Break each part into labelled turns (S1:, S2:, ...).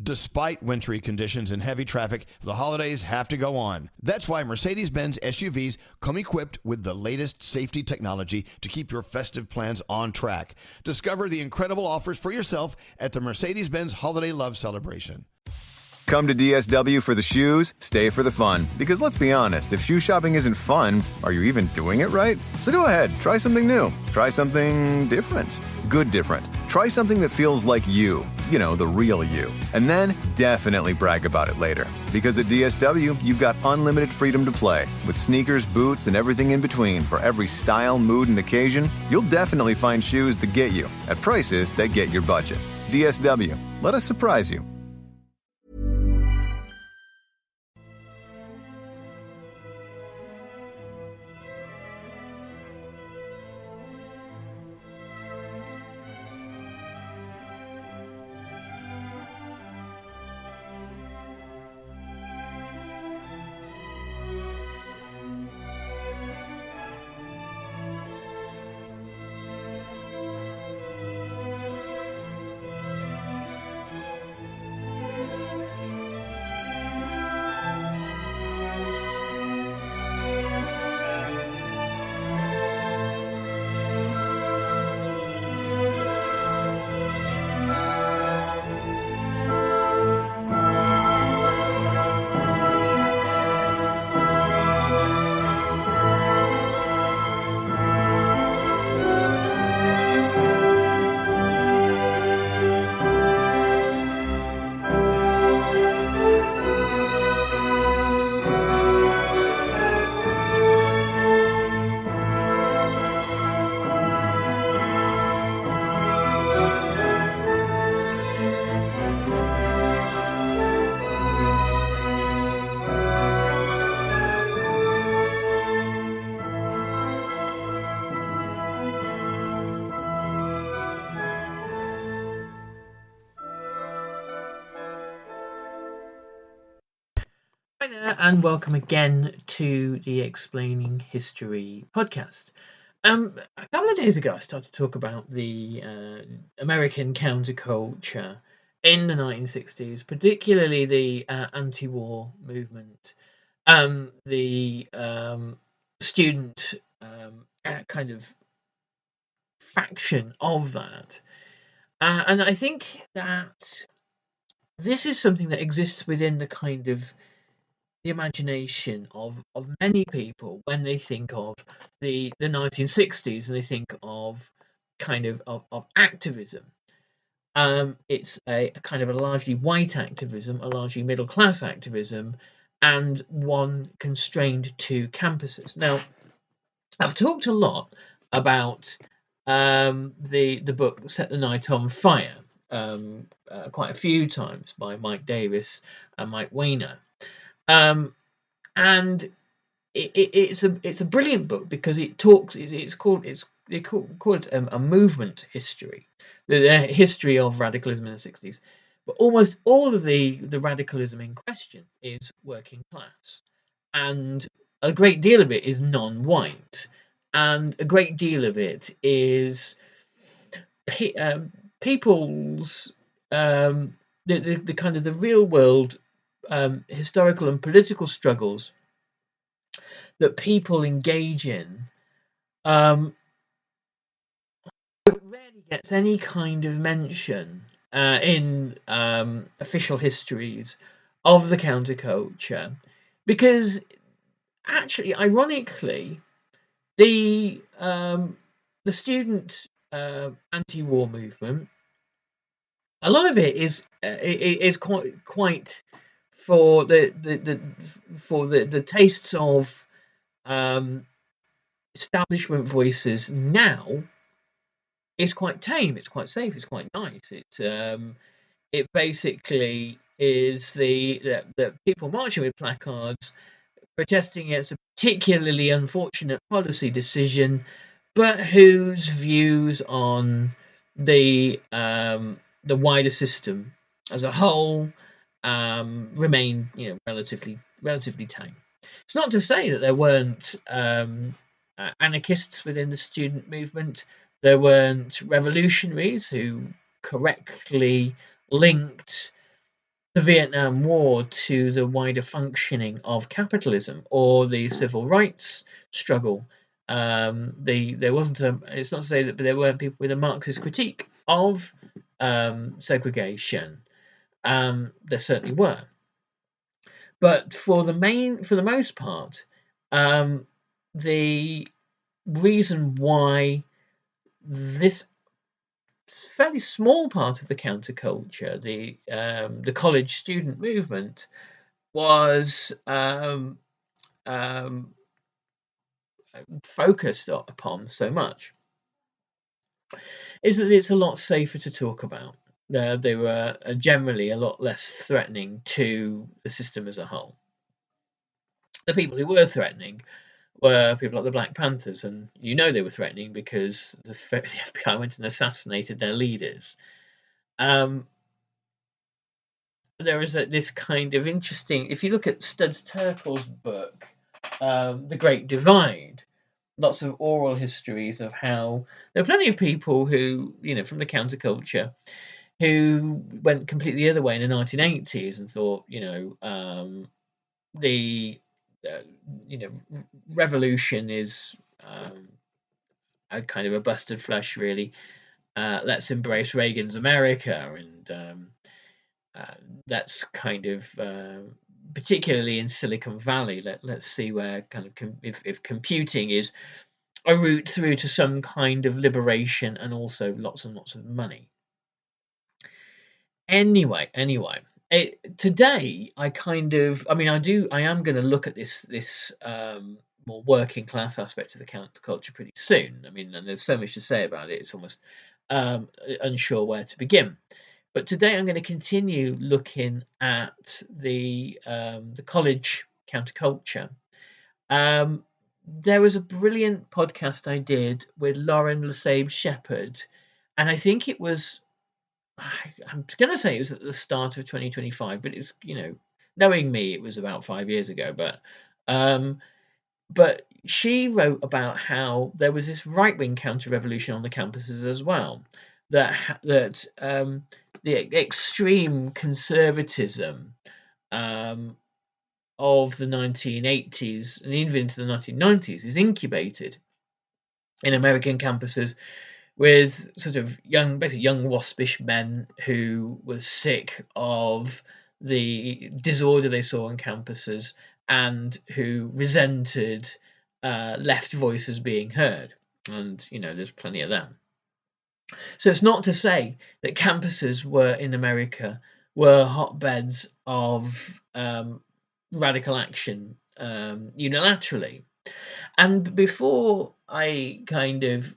S1: Despite wintry conditions and heavy traffic, the holidays have to go on. That's why Mercedes-Benz SUVs come equipped with the latest safety technology to keep your festive plans on track. Discover the incredible offers for yourself at the Mercedes-Benz Holiday Love Celebration.
S2: Come to DSW for the shoes, stay for the fun. Because let's be honest, if shoe shopping isn't fun, are you even doing it right? So go ahead, try something new. Try something different. Good different. Try something that feels like you. You know, the real you. And then definitely brag about it later. Because at DSW, you've got unlimited freedom to play. With sneakers, boots, and everything in between for every style, mood, and occasion, you'll definitely find shoes that get you at prices that get your budget. DSW. Let us surprise you.
S3: Hi there, and welcome again to the Explaining History podcast. A couple of days ago, I started to talk about the American counterculture in the 1960s, particularly the anti-war movement, the student kind of faction of that. And I think that this is something that exists within the kind of the imagination of many people when they think of the 1960s and they think of kind of activism. It's a kind of a largely white activism, a largely middle class activism, and one constrained to campuses. Now, I've talked a lot about the book Set the Night on Fire quite a few times by Mike Davis and Mike Weiner. And it's a brilliant book because it talks. They call it a movement history, the history of radicalism in the 60s. But almost all of the radicalism in question is working class, and a great deal of it is non-white, and a great deal of it is people's the kind of the real world. Historical and political struggles that people engage in rarely gets any kind of mention in official histories of the counterculture, because actually, ironically, the student anti-war movement, a lot of it is quite for the tastes of establishment voices now. Is quite tame. It's quite safe. It's quite nice. It basically is the people marching with placards protesting against a particularly unfortunate policy decision, but whose views on the wider system as a whole remain, relatively tame. It's not to say that there weren't anarchists within the student movement. There weren't revolutionaries who correctly linked the Vietnam War to the wider functioning of capitalism or the civil rights struggle. There wasn't a. It's not to say that there weren't people with a Marxist critique of segregation. There certainly were, but for the most part, the reason why this fairly small part of the counterculture, the college student movement, was focused upon so much, is that it's a lot safer to talk about. They were generally a lot less threatening to the system as a whole. The people who were threatening were people like the Black Panthers, and they were threatening because the FBI went and assassinated their leaders. There is this kind of interesting. If you look at Studs Terkel's book, The Great Divide, lots of oral histories of how there are plenty of people who, from the counterculture, who went completely the other way in the 1980s and thought, the revolution is a kind of a busted flesh, really. Let's embrace Reagan's America, and that's kind of particularly in Silicon Valley. Let's see where kind of if computing is a route through to some kind of liberation and also lots and lots of money. Anyway, today I am going to look at this more working class aspect of the counterculture pretty soon. And there's so much to say about it; it's almost unsure where to begin. But today I'm going to continue looking at the college counterculture. There was a brilliant podcast I did with Lauren Lesage Shepherd, and I think it was. I'm going to say it was at the start of 2025, but it was, knowing me, it was about 5 years ago. But she wrote about how there was this right-wing counter-revolution on the campuses as well. That the extreme conservatism of the 1980s and even into the 1990s is incubated in American campuses with sort of basically young waspish men who were sick of the disorder they saw on campuses and who resented left voices being heard. And, there's plenty of them. So it's not to say that campuses in America were hotbeds of radical action unilaterally. And before I kind of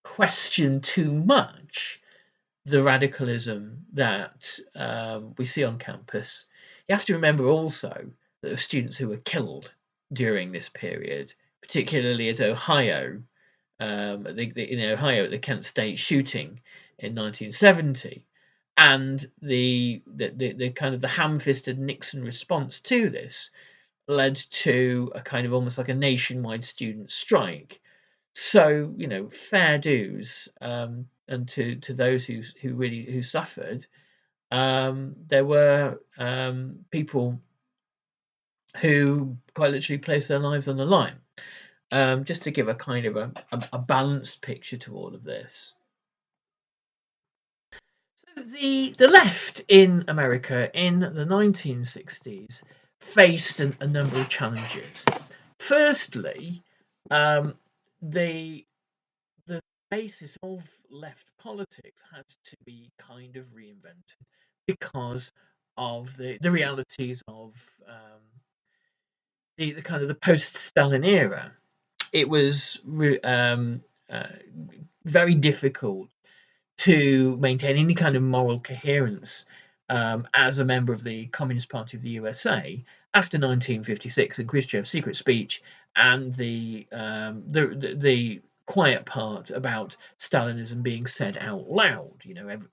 S3: question too much the radicalism that we see on campus, you have to remember also that there were students who were killed during this period, particularly at Ohio, in Ohio at the Kent State shooting in 1970, and the kind of the ham-fisted Nixon response to this led to a kind of almost like a nationwide student strike. So, fair dues, and to those who really suffered. There were people who quite literally placed their lives on the line. Just to give a kind of a balanced picture to all of this. So the left in America in the 1960s faced a number of challenges. Firstly, the basis of left politics had to be kind of reinvented because of the realities of the kind of the post-Stalin era. It was very difficult to maintain any kind of moral coherence as a member of the Communist Party of the USA after 1956 and Khrushchev's secret speech and the quiet part about Stalinism being said out loud.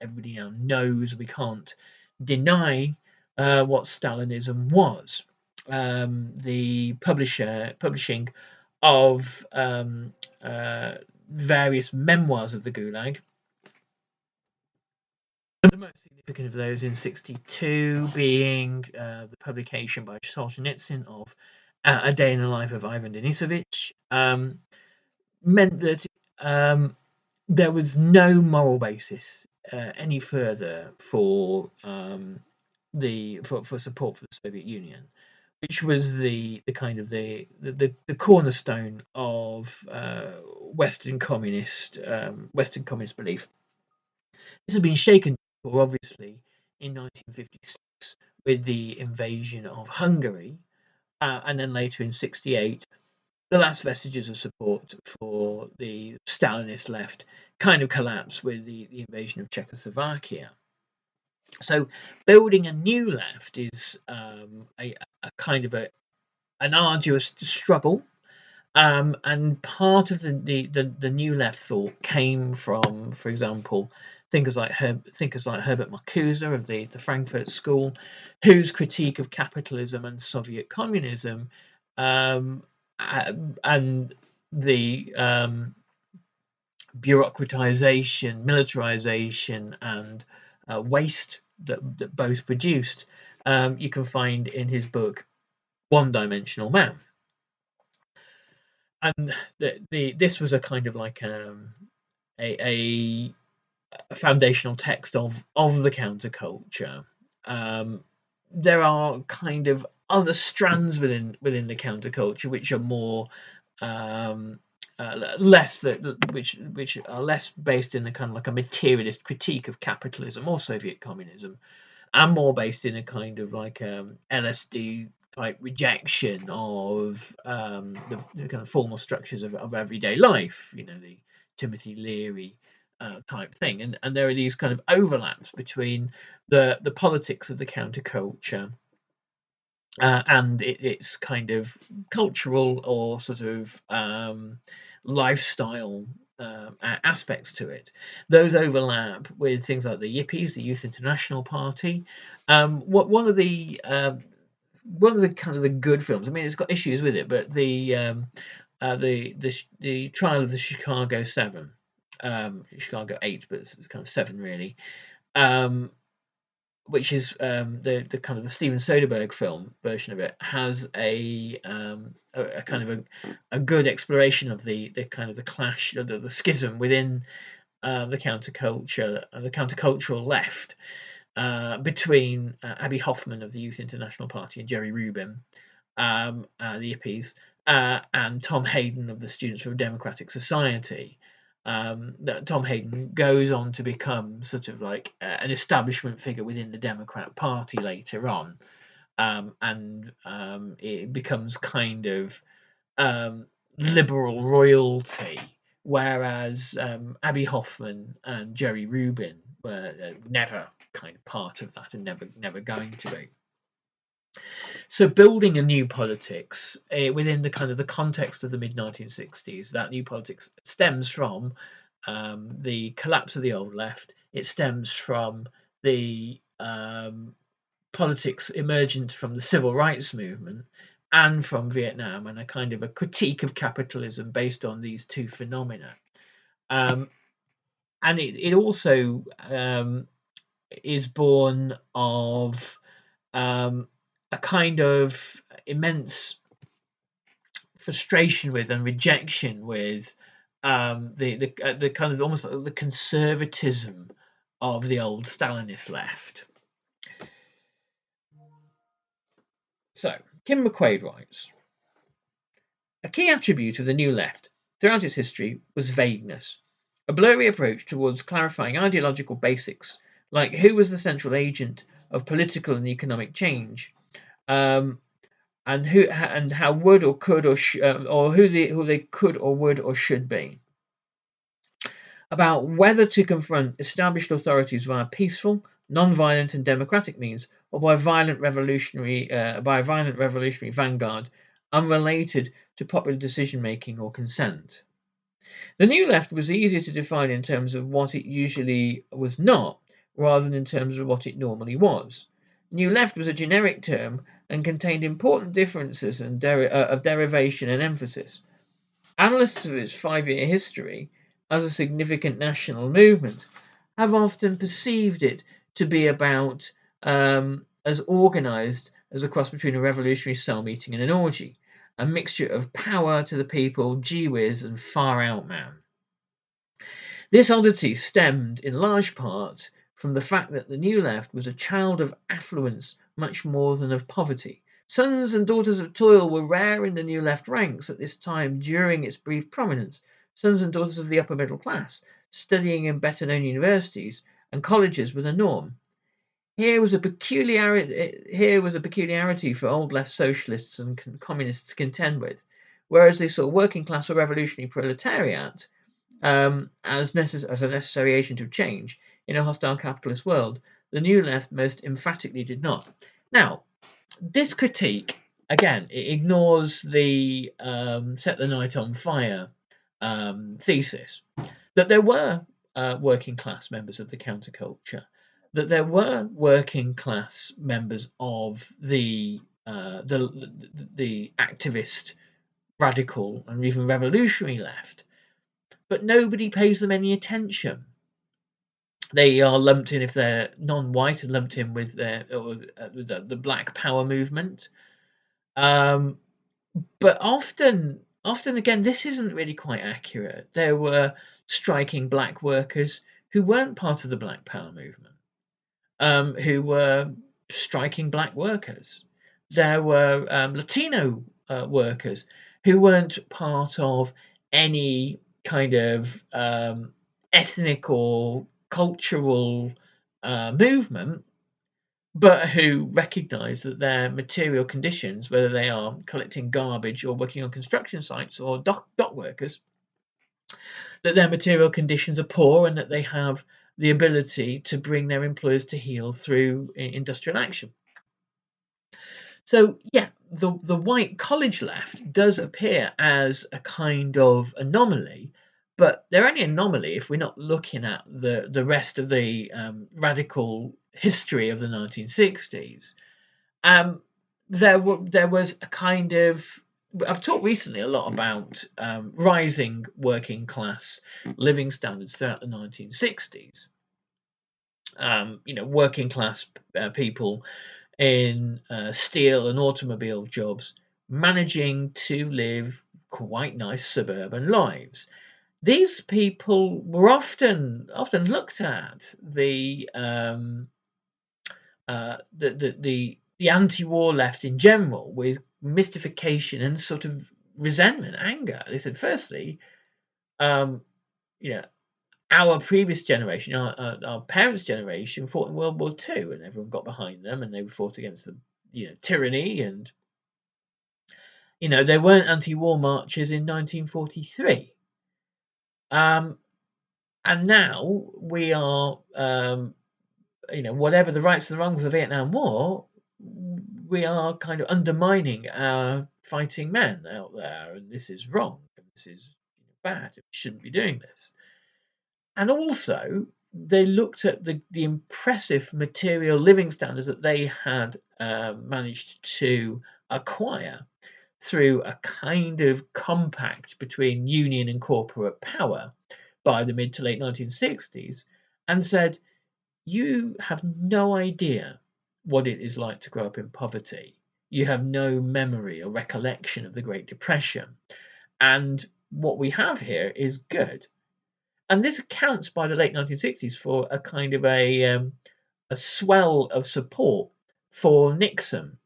S3: Everybody now knows we can't deny what Stalinism was. The publishing of various memoirs of the Gulag The most significant of those in 1962 being the publication by Solzhenitsyn of A Day in the Life of Ivan Denisovich, meant that there was no moral basis any further for for support for the Soviet Union, which was the kind of the cornerstone of Western communist belief. This had been shaken, obviously, in 1956 with the invasion of Hungary, and then later in 1968, the last vestiges of support for the Stalinist left kind of collapsed with the invasion of Czechoslovakia. So, building a new left is a kind of an arduous struggle. And part of the new left thought came from, for example, thinkers like Herbert Marcuse of the Frankfurt School, whose critique of capitalism and Soviet communism, and the bureaucratization, militarization, and waste that both produced, you can find in his book One Dimensional Man. And this was a kind of like a foundational text of the counterculture. There are kind of other strands within the counterculture which are more which are less based in a kind of like a materialist critique of capitalism or Soviet communism, and more based in a kind of like LSD type rejection of the kind of formal structures of everyday life, the Timothy Leary type thing, and there are these kind of overlaps between the politics of the counterculture and its kind of cultural or sort of lifestyle aspects to it. Those overlap with things like the Yippies, the Youth International Party. One of the kind of the good films. I mean, it's got issues with it, but the trial of the Chicago 7, Chicago 8, but it's kind of 7 really, which is the kind of the Steven Soderbergh film version of it, has a kind of a good exploration of the kind of the clash, the schism within the counterculture and the countercultural left. Between Abby Hoffman of the Youth International Party and Jerry Rubin, the Yippies, and Tom Hayden of the Students for a Democratic Society. Tom Hayden goes on to become sort of like an establishment figure within the Democrat Party later on, and it becomes kind of liberal royalty, whereas Abby Hoffman and Jerry Rubin were never kind of part of that and never going to be. So building a new politics within the kind of the context of the mid-1960s, that new politics stems from the collapse of the old left. It stems from the politics emergent from the civil rights movement and from Vietnam, and a kind of a critique of capitalism based on these two phenomena. And it also is born of a kind of immense frustration with and rejection with the kind of almost like the conservatism of the old Stalinist left. So, Kim McQuaid writes, a key attribute of the New Left throughout its history was vagueness, a blurry approach towards clarifying ideological basics, like who was the central agent of political and economic change, and how would or could or who they could or would or should be. About whether to confront established authorities via peaceful, non-violent, and democratic means, or by a violent revolutionary vanguard, unrelated to popular decision-making or consent. The New Left was easier to define in terms of what it usually was not, rather than in terms of what it normally was. New Left was a generic term and contained important differences of derivation and emphasis. Analysts of its 5-year history as a significant national movement have often perceived it to be about as organised as a cross between a revolutionary cell meeting and an orgy, a mixture of power to the people, gee whiz, and far out man. This oddity stemmed in large part from the fact that the New Left was a child of affluence much more than of poverty. Sons and daughters of toil were rare in the New Left ranks at this time during its brief prominence. Sons and daughters of the upper middle class, studying in better known universities and colleges were the norm. Here was a peculiarity for old left socialists and communists to contend with, whereas they saw working class or revolutionary proletariat as a necessary agent of change in a hostile capitalist world. The New Left most emphatically did not. Now, this critique, again, it ignores the set the night on fire thesis that there were working class members of the counterculture, that there were working class members of the activist, radical, and even revolutionary left, but nobody pays them any attention. They are lumped in, if they're non-white, and lumped in with the Black Power movement. But often again, this isn't really quite accurate. There were striking black workers who weren't part of the Black Power movement, who were striking black workers. There were Latino workers who weren't part of any kind of ethnic or cultural movement, but who recognise that their material conditions, whether they are collecting garbage or working on construction sites or dock workers, that their material conditions are poor and that they have the ability to bring their employers to heel through industrial action. So, yeah, the white college left does appear as a kind of anomaly, but they're only an anomaly if we're not looking at the rest of the radical history of the 1960s. There was a kind of, I've talked recently a lot about rising working class living standards throughout the 1960s. Working class people in steel and automobile jobs managing to live quite nice suburban lives. These people were often looked at the anti-war left in general with mystification and sort of resentment, anger. They said, firstly, our previous generation, our parents' generation, fought in World War II, and everyone got behind them, and they fought against the tyranny, and they weren't anti-war marches in 1943. And now we are, whatever the rights and the wrongs of the Vietnam War, we are kind of undermining our fighting men out there, and this is wrong, and this is bad. We shouldn't be doing this. And also, they looked at the impressive material living standards that they had managed to acquire through a kind of compact between union and corporate power by the mid to late 1960s, and said, you have no idea what it is like to grow up in poverty. You have no memory or recollection of the Great Depression. And what we have here is good. And this accounts by the late 1960s for a kind of a swell of support for Nixon.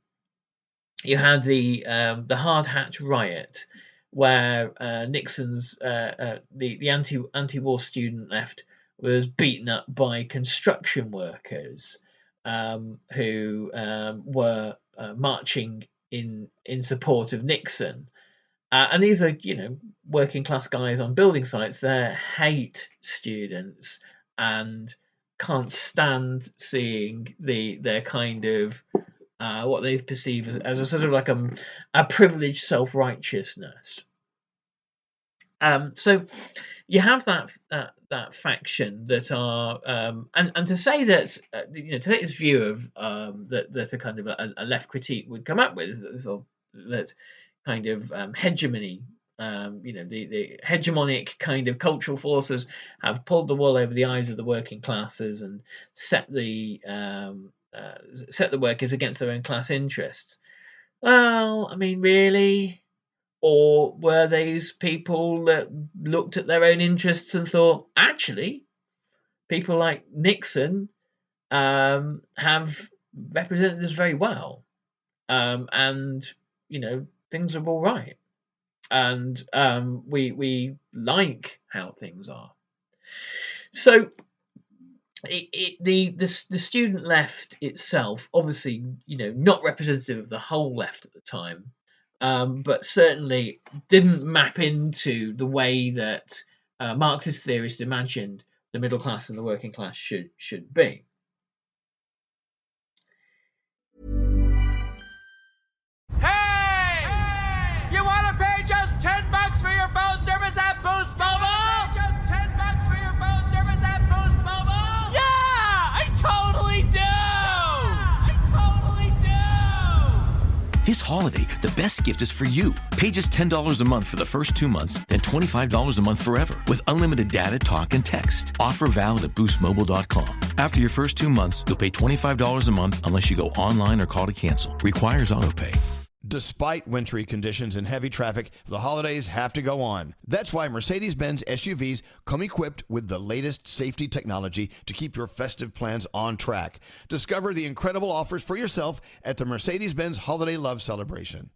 S3: You had the Hard Hat riot, where Nixon's the anti-war student left was beaten up by construction workers who were marching in support of Nixon. And these are, working class guys on building sites. They hate students and can't stand seeing their kind of what they perceive as a sort of like a privileged self-righteousness. So you have that faction that are and to say that to take this view of that a kind of a left critique would come up with that kind of hegemony the hegemonic kind of cultural forces have pulled the wool over the eyes of the working classes and set the workers against their own class interests. Well, I mean, really? Or were these people that looked at their own interests and thought, actually, people like Nixon have represented us very well, and things are all right, and we like how things are. So the student left itself, obviously, not representative of the whole left at the time, but certainly didn't map into the way that Marxist theorists imagined the middle class and the working class should be.
S4: Hey! You want to pay just $10 for your phone service at Boost Mobile? Just $10 for your phone service at Boost Mobile? Yeah, I totally do.
S5: This holiday, the best gift is for you. Pay just $10 a month for the first 2 months, then $25 a month forever with unlimited data, talk, and text. Offer valid at boostmobile.com. After your first 2 months, you'll pay $25 a month unless you go online or call to cancel. Requires autopay.
S1: Despite wintry conditions and heavy traffic, the holidays have to go on. That's why Mercedes-Benz SUVs come equipped with the latest safety technology to keep your festive plans on track. Discover the incredible offers for yourself at the Mercedes-Benz Holiday Love Celebration.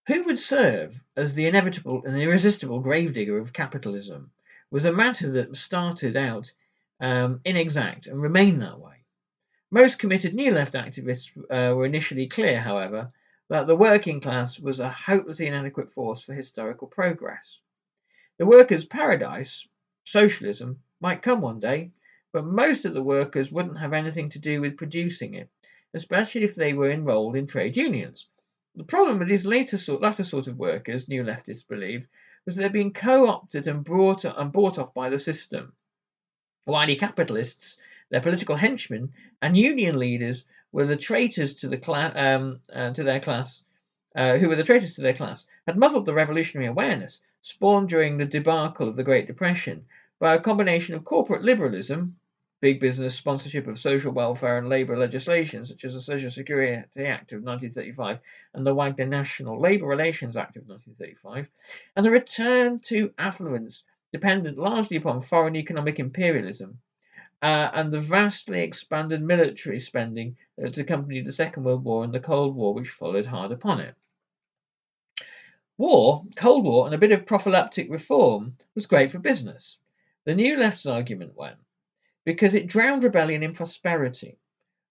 S3: Who would serve as the inevitable and irresistible gravedigger of capitalism was a matter that started out inexact and remained that way. Most committed New Left activists were initially clear, however, that the working class was a hopelessly inadequate force for historical progress. The workers' paradise, socialism, might come one day, but most of the workers wouldn't have anything to do with producing it, especially if they were enrolled in trade unions. The problem with these latter sort of workers, New Leftists believe, was that they'd been co-opted and bought off by the system. Wily capitalists, their political henchmen, and union leaders were the traitors to their class, had muzzled the revolutionary awareness spawned during the debacle of the Great Depression by a combination of corporate liberalism, big business sponsorship of social welfare and labour legislation, such as the Social Security Act of 1935 and the Wagner National Labour Relations Act of 1935, and the return to affluence dependent largely upon foreign economic imperialism, and the vastly expanded military spending that accompanied the Second World War and the Cold War, which followed hard upon it. Cold War, and a bit of prophylactic reform was great for business. The New Left's argument went, because it drowned rebellion in prosperity.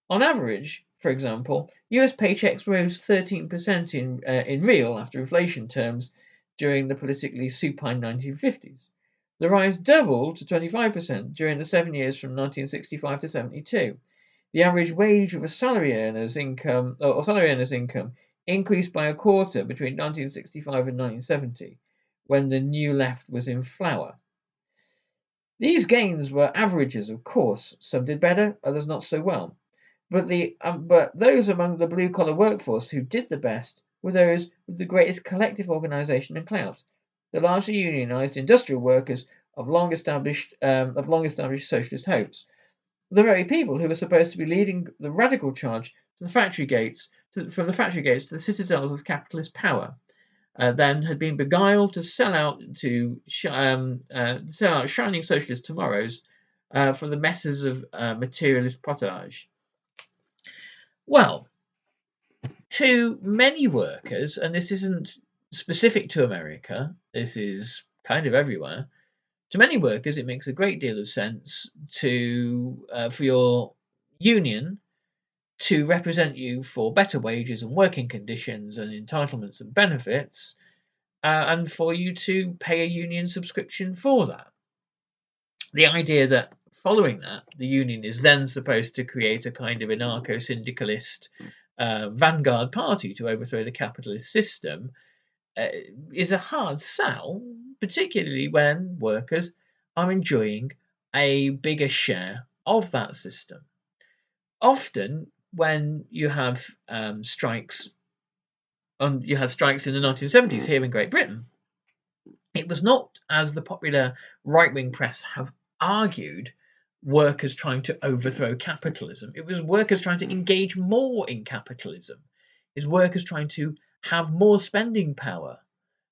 S3: On average, for example, US paychecks rose 13% in real after inflation terms during the politically supine 1950s. The rise doubled to 25% during the 7 years from 1965 to 72. The average wage of a salary earner's income increased by a quarter between 1965 and 1970, when the New Left was in flower. These gains were averages, of course. Some did better, others not so well. But those among the blue-collar workforce who did the best were those with the greatest collective organisation and clout, the largely unionised industrial workers of long-established socialist hopes, the very people who were supposed to be leading the radical charge to the factory gates, from the factory gates to the citadels of capitalist power, then had been beguiled to sell out shining socialist tomorrows for the messes of materialist pottage. Well, to many workers, and this isn't specific to America, this is kind of everywhere, to many workers it makes a great deal of sense for your union to represent you for better wages and working conditions and entitlements and benefits, and for you to pay a union subscription for that. The idea that following that, the union is then supposed to create a kind of anarcho-syndicalist vanguard party to overthrow the capitalist system is a hard sell, particularly when workers are enjoying a bigger share of that system. Often, when you have strikes, you had strikes in the 1970s here in Great Britain, it was not, as the popular right-wing press have argued, workers trying to overthrow capitalism. It was workers trying to engage more in capitalism. It was workers trying to have more spending power,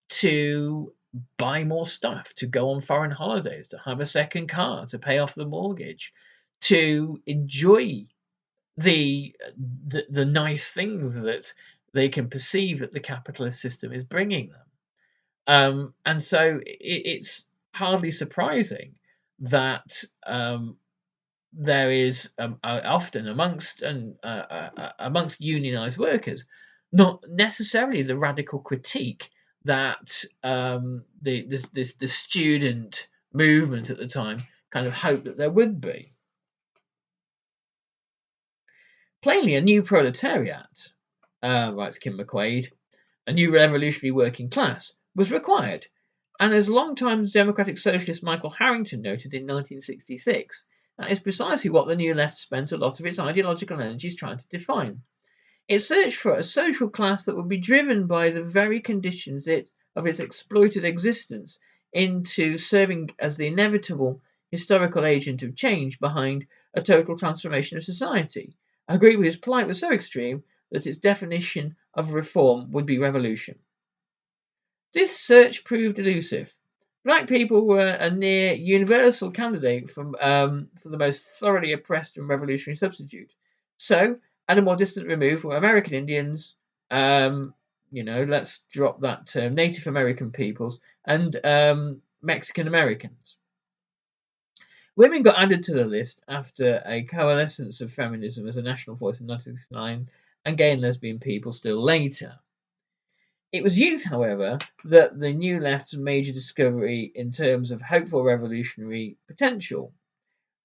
S3: to buy more stuff, to go on foreign holidays, to have a second car, to pay off the mortgage, to enjoy the nice things that they can perceive that the capitalist system is bringing them. And so it's hardly surprising that there is often amongst unionized workers not necessarily the radical critique that the student movement at the time kind of hoped that there would be. Plainly, a new proletariat, writes Kim McQuaid, a new revolutionary working class was required, and as long-time democratic socialist Michael Harrington noted in 1966, that is precisely what the New Left spent a lot of its ideological energies trying to define. It searched for a social class that would be driven by the very conditions of its exploited existence into serving as the inevitable historical agent of change behind a total transformation of society, a group whose plight was so extreme that its definition of reform would be revolution. This search proved elusive. Black people were a near universal candidate for the most thoroughly oppressed and revolutionary substitute. So, at a more distant remove were American Indians, let's drop that term, Native American peoples, and Mexican Americans. Women got added to the list after a coalescence of feminism as a national voice in 1969, and gay and lesbian people still later. It was youth, however, that the New Left's major discovery in terms of hopeful revolutionary potential.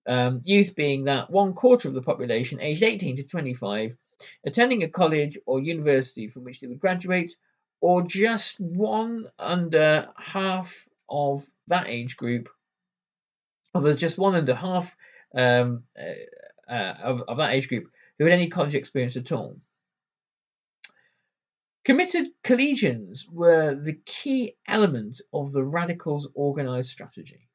S3: Youth being that 1/4 of the population, aged 18 to 25, attending a college or university from which they would graduate, or just one under half of that age group, or there's just one under half of that age group who had any college experience at all. Committed collegians were the key element of the radicals' organised strategy,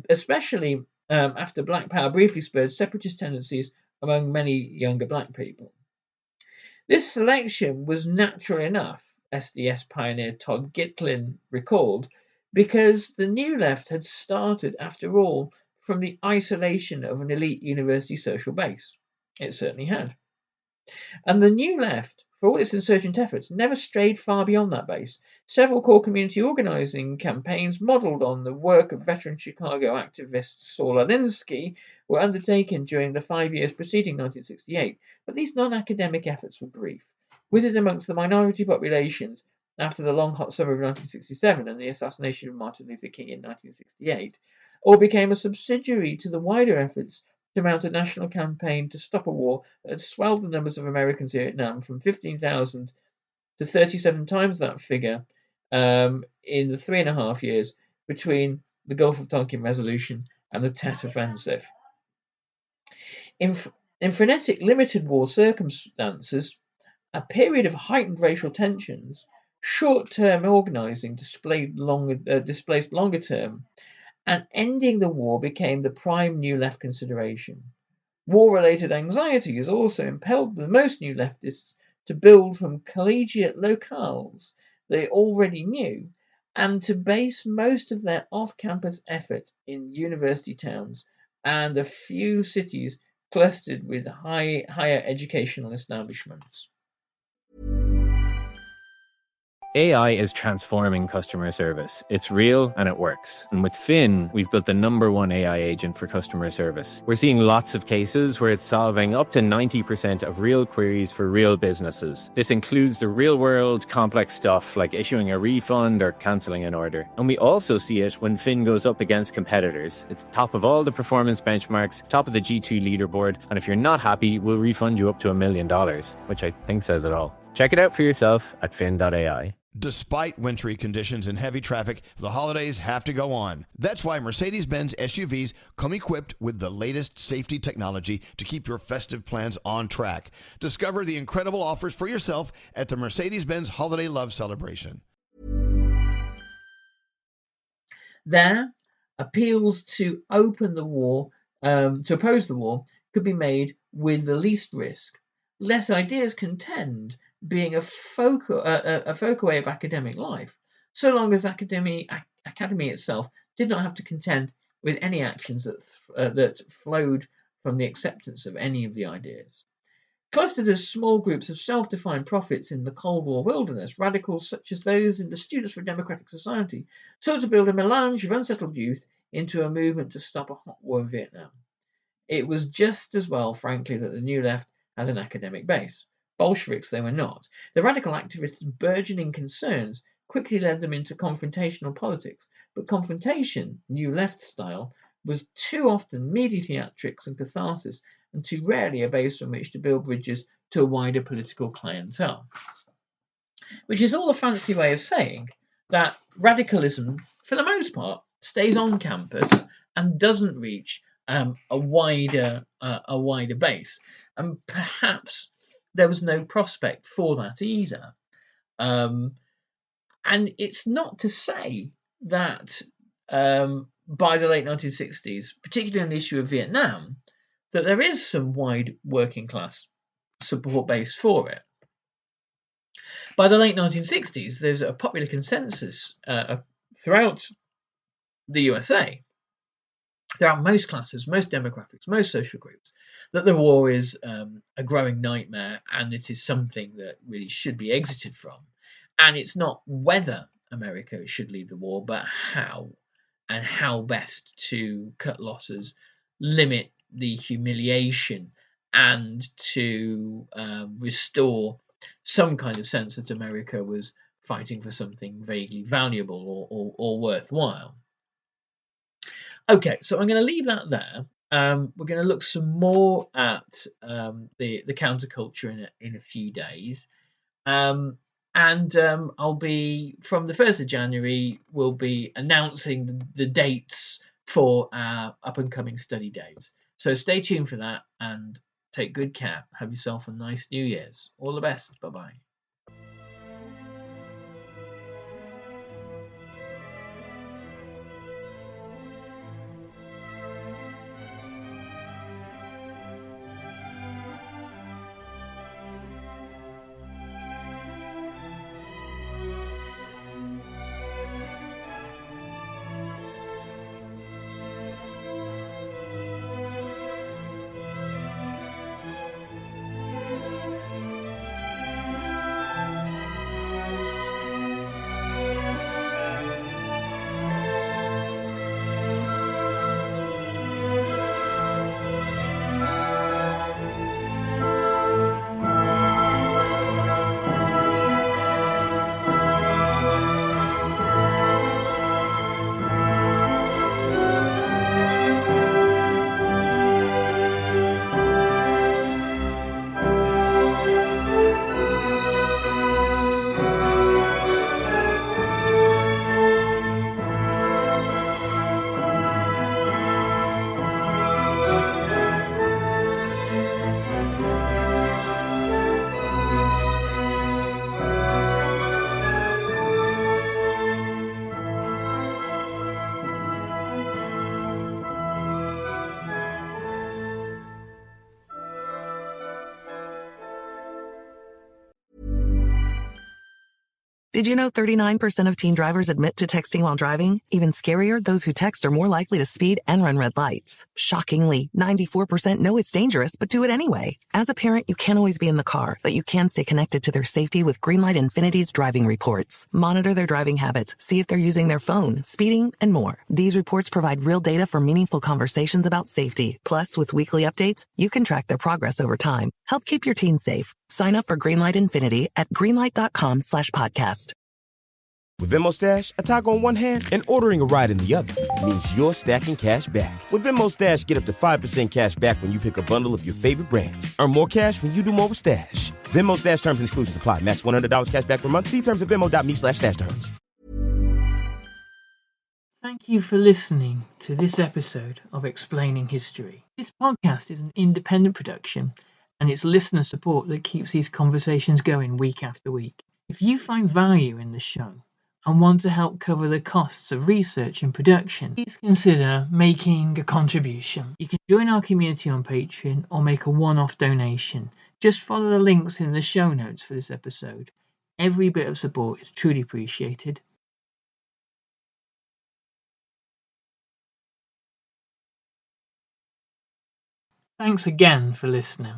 S3: especially after Black Power briefly spurred separatist tendencies among many younger black people. This selection was natural enough, SDS pioneer Todd Gitlin recalled, because the New Left had started, after all, from the isolation of an elite university social base. It certainly had. And the New Left, for all its insurgent efforts, never strayed far beyond that base. Several core community organising campaigns modelled on the work of veteran Chicago activist Saul Alinsky were undertaken during the 5 years preceding 1968, but these non-academic efforts were brief. Withered amongst the minority populations after the long hot summer of 1967 and the assassination of Martin Luther King in 1968, or became a subsidiary to the wider efforts to mount a national campaign to stop a war that had swelled the numbers of Americans in Vietnam from 15,000 to 37 times that figure in the 3.5 years between the Gulf of Tonkin Resolution and the Tet Offensive. In frenetic limited war circumstances, a period of heightened racial tensions, short-term organising displaced longer term, and ending the war became the prime New Left consideration. War-related anxieties also impelled the most New Leftists to build from collegiate locales they already knew and to base most of their off-campus effort in university towns and a few cities clustered with higher educational establishments.
S6: AI is transforming customer service. It's real and it works. And with Fin, we've built the #1 AI agent for customer service. We're seeing lots of cases where it's solving up to 90% of real queries for real businesses. This includes the real-world complex stuff like issuing a refund or cancelling an order. And we also see it when Fin goes up against competitors. It's top of all the performance benchmarks, top of the G2 leaderboard, and if you're not happy, we'll refund you up to $1 million, which I think says it all. Check it out for yourself at fin.ai.
S1: Despite wintry conditions and heavy traffic, the holidays have to go on. That's why Mercedes-Benz SUVs come equipped with the latest safety technology to keep your festive plans on track. Discover the incredible offers for yourself at the Mercedes-Benz Holiday Love Celebration.
S3: There, appeals to open the war, to oppose the war, could be made with the least risk. Let ideas contend being a focal way of academic life, so long as academy itself did not have to contend with any actions that flowed from the acceptance of any of the ideas. Clustered as small groups of self-defined prophets in the Cold War wilderness, radicals such as those in the Students for a Democratic Society sought to build a melange of unsettled youth into a movement to stop a hot war in Vietnam. It was just as well, frankly, that the New Left had an academic base. Bolsheviks they were not. The radical activists' burgeoning concerns quickly led them into confrontational politics, but confrontation, New Left style, was too often media theatrics and catharsis, and too rarely a base from which to build bridges to a wider political clientele. Which is all a fancy way of saying that radicalism, for the most part, stays on campus and doesn't reach a wider base, and perhaps there was no prospect for that either. And it's not to say that by the late 1960s, particularly on the issue of Vietnam, that there is some wide working class support base for it. By the late 1960s, there's a popular consensus throughout the USA, throughout most classes, most demographics, most social groups, that the war is a growing nightmare and it is something that really should be exited from. And it's not whether America should leave the war, but how, and how best to cut losses, limit the humiliation, and to restore some kind of sense that America was fighting for something vaguely valuable or worthwhile. Okay, so I'm going to leave that there. We're going to look some more at the counterculture in a few days. And I'll be, from the 1st of January, we'll be announcing the dates for our up-and-coming study days. So stay tuned for that and take good care. Have yourself a nice New Year's. All the best. Bye-bye.
S7: Did you know 39% of teen drivers admit to texting while driving? Even scarier, those who text are more likely to speed and run red lights. Shockingly, 94% know it's dangerous but do it anyway. As a parent, you can't always be in the car, but you can stay connected to their safety with Greenlight Infinity's driving reports. Monitor their driving habits, see if they're using their phone, speeding, and more. These reports provide real data for meaningful conversations about safety. Plus, with weekly updates, you can track their progress over time. Help keep your teens safe. Sign up for Greenlight Infinity at greenlight.com/podcast.
S8: With Venmo Stash, a toggle on one hand and ordering a ride in the other means you're stacking cash back. With Venmo Stash, get up to 5% cash back when you pick a bundle of your favorite brands. Earn more cash when you do more with Stash. Venmo Stash terms and exclusions apply. Max $100 cash back per month. See terms at venmo.me/stash terms.
S3: Thank you for listening to this episode of Explaining History. This podcast is an independent production, and it's listener support that keeps these conversations going week after week. If you find value in the show and want to help cover the costs of research and production, please consider making a contribution. You can join our community on Patreon or make a one-off donation. Just follow the links in the show notes for this episode. Every bit of support is truly appreciated. Thanks again for listening.